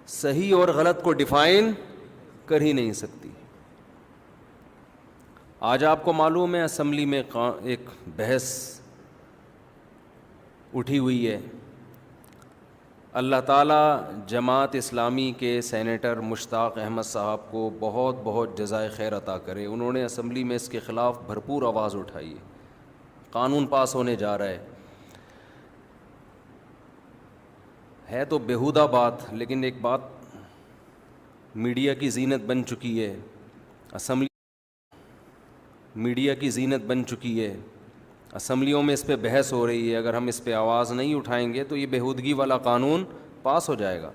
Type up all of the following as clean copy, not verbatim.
صحیح اور غلط کو ڈیفائن کر ہی نہیں سکتی. آج آپ کو معلوم ہے اسمبلی میں ایک بحث اٹھی ہوئی ہے. اللہ تعالیٰ جماعت اسلامی کے سینیٹر مشتاق احمد صاحب کو بہت بہت جزائے خیر عطا کرے. انہوں نے اسمبلی میں اس کے خلاف بھرپور آواز اٹھائی ہے. قانون پاس ہونے جا رہا ہے تو بیہودہ بات, لیکن ایک بات میڈیا کی زینت بن چکی ہے. اسمبلی میڈیا کی زینت بن چکی ہے. اسمبلیوں میں اس پہ بحث ہو رہی ہے. اگر ہم اس پہ آواز نہیں اٹھائیں گے تو یہ بےہودگی والا قانون پاس ہو جائے گا.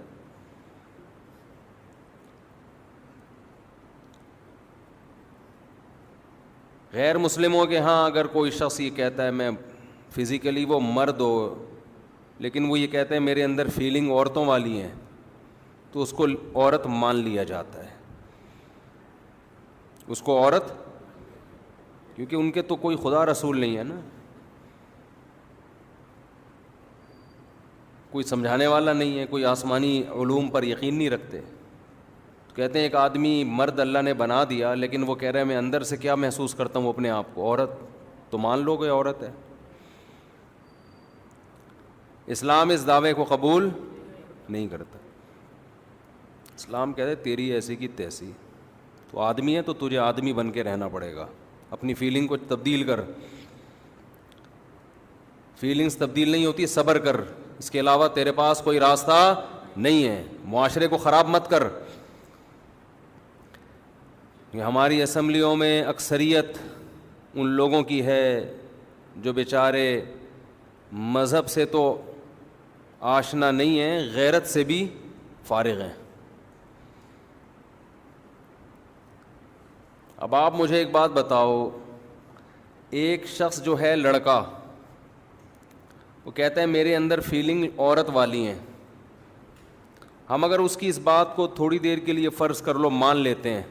غیر مسلموں کے ہاں اگر کوئی شخص یہ کہتا ہے میں فزیکلی وہ مرد ہو, لیکن وہ یہ کہتے ہیں میرے اندر فیلنگ عورتوں والی ہیں, تو اس کو عورت مان لیا جاتا ہے. اس کو عورت, کیونکہ ان کے تو کوئی خدا رسول نہیں ہے نا, کوئی سمجھانے والا نہیں ہے, کوئی آسمانی علوم پر یقین نہیں رکھتے. کہتے ہیں ایک آدمی مرد اللہ نے بنا دیا, لیکن وہ کہہ رہے ہیں میں اندر سے کیا محسوس کرتا ہوں اپنے آپ کو عورت, تو مان لو گے عورت ہے. اسلام اس دعوے کو قبول نہیں کرتا. اسلام کہتے ہیں تیری ایسی کی تیسی, تو آدمی ہے تو تجھے آدمی بن کے رہنا پڑے گا. اپنی فیلنگ کو تبدیل کر. فیلنگز تبدیل نہیں ہوتی, صبر کر, اس کے علاوہ تیرے پاس کوئی راستہ نہیں ہے. معاشرے کو خراب مت کر. ہماری اسمبلیوں میں اکثریت ان لوگوں کی ہے جو بیچارے مذہب سے تو آشنا نہیں ہیں, غیرت سے بھی فارغ ہیں. اب آپ مجھے ایک بات بتاؤ, ایک شخص جو ہے لڑکا, وہ کہتا ہے میرے اندر فیلنگ عورت والی ہیں. ہم اگر اس کی اس بات کو تھوڑی دیر کے لیے فرض کر لو مان لیتے ہیں,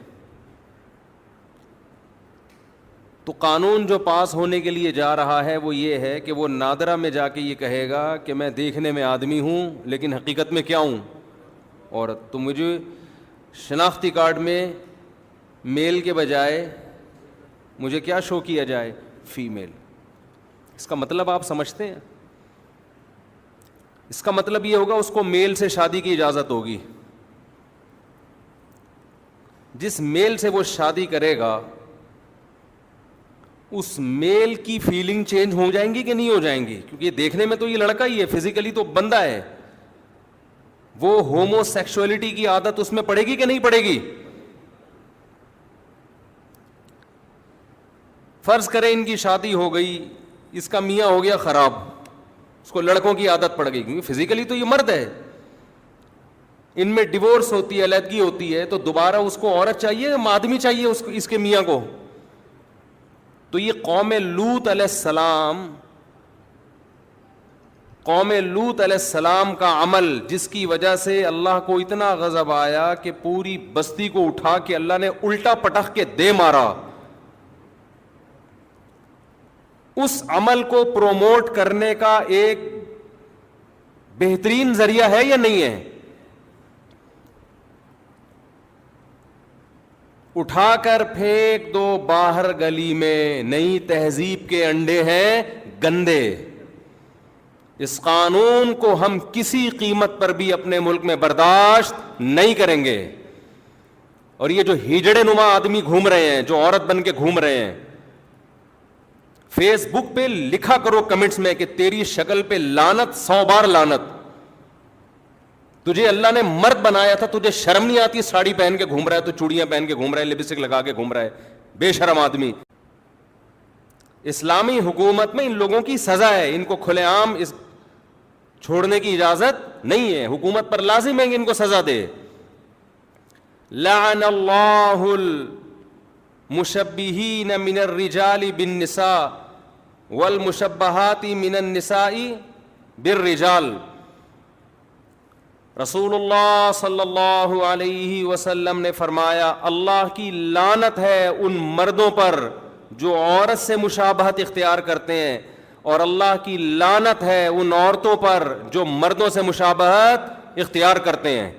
تو قانون جو پاس ہونے کے لیے جا رہا ہے وہ یہ ہے کہ وہ نادرہ میں جا کے یہ کہے گا کہ میں دیکھنے میں آدمی ہوں لیکن حقیقت میں کیا ہوں, عورت. تو مجھے شناختی کارڈ میں میل کے بجائے مجھے کیا شو کیا جائے, فیمیل. اس کا مطلب آپ سمجھتے ہیں؟ اس کا مطلب یہ ہوگا اس کو میل سے شادی کی اجازت ہوگی. جس میل سے وہ شادی کرے گا اس میل کی فیلنگ چینج ہو جائیں گی کہ نہیں ہو جائیں گی؟ کیونکہ یہ دیکھنے میں تو یہ لڑکا ہی ہے, فزیکلی تو بندہ ہے. وہ ہومو سیکشولیٹی کی عادت اس میں پڑے گی کہ نہیں پڑے گی؟ فرض کریں ان کی شادی ہو گئی, اس کا میاں ہو گیا خراب, اس کو لڑکوں کی عادت پڑ گئی, کیونکہ فزیکلی تو یہ مرد ہے. ان میں ڈیورس ہوتی ہے, علیحدگی ہوتی ہے, تو دوبارہ اس کو عورت چاہیے یا آدمی چاہیے اس کے میاں کو؟ تو یہ قوم لوط علیہ السلام کا عمل, جس کی وجہ سے اللہ کو اتنا غضب آیا کہ پوری بستی کو اٹھا کے اللہ نے الٹا پٹخ کے دے مارا, اس عمل کو پروموٹ کرنے کا ایک بہترین ذریعہ ہے یا نہیں ہے؟ اٹھا کر پھینک دو باہر گلی میں, نئی تہذیب کے انڈے ہیں گندے. اس قانون کو ہم کسی قیمت پر بھی اپنے ملک میں برداشت نہیں کریں گے. اور یہ جو ہجڑے نما آدمی گھوم رہے ہیں, جو عورت بن کے گھوم رہے ہیں, فیس بک پہ لکھا کرو کمنٹس میں کہ تیری شکل پہ لعنت, 100 بار لعنت. تجھے اللہ نے مرد بنایا تھا, تجھے شرم نہیں آتی؟ ساڑی پہن کے گھوم رہا ہے, تو چوڑیاں پہن کے گھوم رہا ہے, لپسٹک لگا کے گھوم رہا ہے, بے شرم آدمی. اسلامی حکومت میں ان لوگوں کی سزا ہے, ان کو کھلے عام چھوڑنے کی اجازت نہیں ہے. حکومت پر لازم ہے کہ ان کو سزا دے. لعن اللہ المشبہین من الرجال بالنساء والمشبہات من النساء بالرجال. رسول اللہ صلی اللہ علیہ وسلم نے فرمایا اللہ کی لعنت ہے ان مردوں پر جو عورت سے مشابہت اختیار کرتے ہیں, اور اللہ کی لعنت ہے ان عورتوں پر جو مردوں سے مشابہت اختیار کرتے ہیں.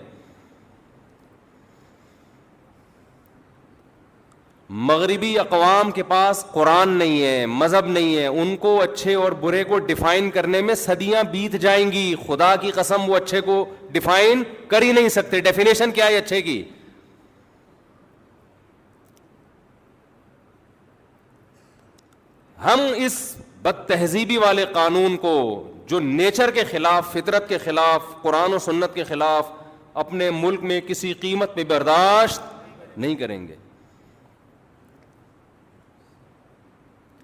مغربی اقوام کے پاس قرآن نہیں ہے، مذہب نہیں ہے، ان کو اچھے اور برے کو ڈیفائن کرنے میں صدیاں بیت جائیں گی. خدا کی قسم وہ اچھے کو ڈیفائن کر ہی نہیں سکتے. ڈیفینیشن کیا ہے اچھے کی؟ ہم اس بد تہذیبی والے قانون کو جو نیچر کے خلاف، فطرت کے خلاف، قرآن و سنت کے خلاف، اپنے ملک میں کسی قیمت پہ برداشت نہیں کریں گے.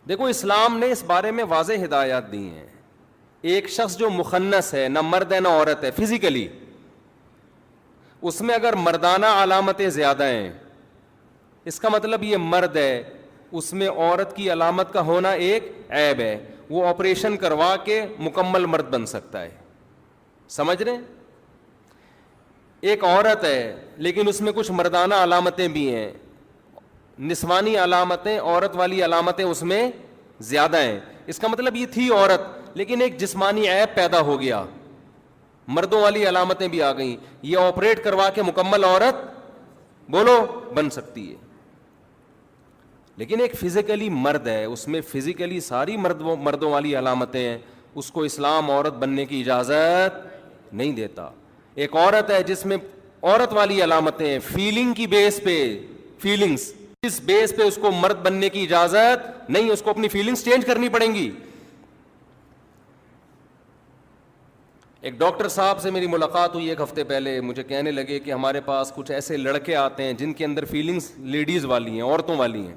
دیکھو اسلام نے اس بارے میں واضح ہدایات دی ہیں. ایک شخص جو مخنث ہے، نہ مرد ہے نہ عورت ہے فزیکلی، اس میں اگر مردانہ علامتیں زیادہ ہیں، اس کا مطلب یہ مرد ہے، اس میں عورت کی علامت کا ہونا ایک عیب ہے. وہ آپریشن کروا کے مکمل مرد بن سکتا ہے. سمجھ رہے ہیں؟ ایک عورت ہے لیکن اس میں کچھ مردانہ علامتیں بھی ہیں، نسوانی علامتیں، عورت والی علامتیں اس میں زیادہ ہیں. اس کا مطلب یہ تھی عورت لیکن ایک جسمانی عیب پیدا ہو گیا، مردوں والی علامتیں بھی آ گئیں، یہ آپریٹ کروا کے مکمل عورت بولو بن سکتی ہے. لیکن ایک فزیکلی مرد ہے، اس میں فزیکلی ساری مردوں والی علامتیں ہیں، اس کو اسلام عورت بننے کی اجازت نہیں دیتا. ایک عورت ہے جس میں عورت والی علامتیں ہیں، فیلنگ کی بیس پہ، فیلنگز، اس بیس پہ اس کو مرد بننے کی اجازت نہیں، اس کو اپنی فیلنگز چینج کرنی پڑیں گی. ایک ڈاکٹر صاحب سے میری ملاقات ہوئی ایک ہفتے پہلے، مجھے کہنے لگے کہ ہمارے پاس کچھ ایسے لڑکے آتے ہیں جن کے اندر فیلنگز لیڈیز والی ہیں، عورتوں والی ہیں،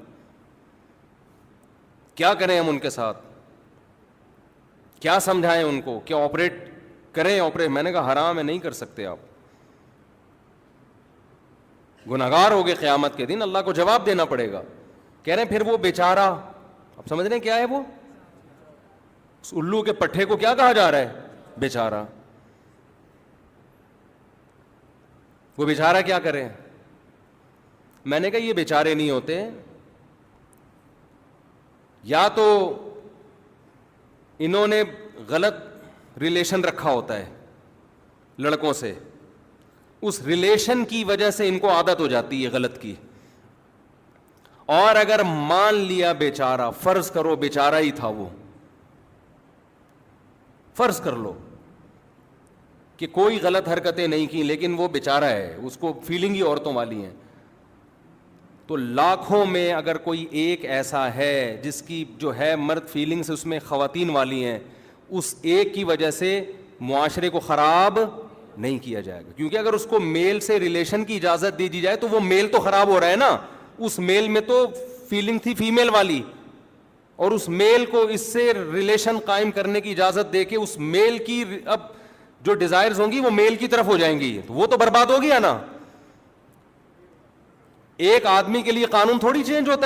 کیا کریں ہم ان کے ساتھ، کیا سمجھائیں ان کو، کیا آپریٹ کریں؟ آپریٹ میں نے کہا حرام ہے، نہیں کر سکتے آپ، گنہگار ہوگے قیامت کے دن، اللہ کو جواب دینا پڑے گا. کہہ رہے ہیں پھر وہ بیچارہ، اب سمجھ رہے ہیں کیا ہے وہ، اس الو کے پٹھے کو کیا کہا جا رہا ہے؟ بیچارہ. وہ بیچارہ کیا کرے؟ میں نے کہا یہ بیچارے نہیں ہوتے، یا تو انہوں نے غلط ریلیشن رکھا ہوتا ہے لڑکوں سے، اس ریلیشن کی وجہ سے ان کو عادت ہو جاتی ہے غلط کی. اور اگر مان لیا بیچارہ، فرض کرو بیچارہ ہی تھا وہ، فرض کر لو کہ کوئی غلط حرکتیں نہیں کی لیکن وہ بیچارہ ہے، اس کو فیلنگ ہی عورتوں والی ہیں، تو لاکھوں میں اگر کوئی ایک ایسا ہے جس کی جو ہے مرد فیلنگز اس میں خواتین والی ہیں، اس ایک کی وجہ سے معاشرے کو خراب نہیں کیا جائے گا. کیونکہ اگر اس کو میل سے ریلیشن کی اجازت دی جائے تو وہ میل تو خراب ہو رہا ہے نا، اس میل میں تو فیلنگ تھی فیمیل والی، اور اس میل کو اس سے ریلیشن قائم کرنے کی اجازت دے کے اس میل کی اب جو ڈیزائرز ہوں گی وہ میل کی طرف ہو جائیں گی، تو وہ تو برباد ہو گیا نا. ایک آدمی کے لیے قانون تھوڑی چینج ہوتا ہے.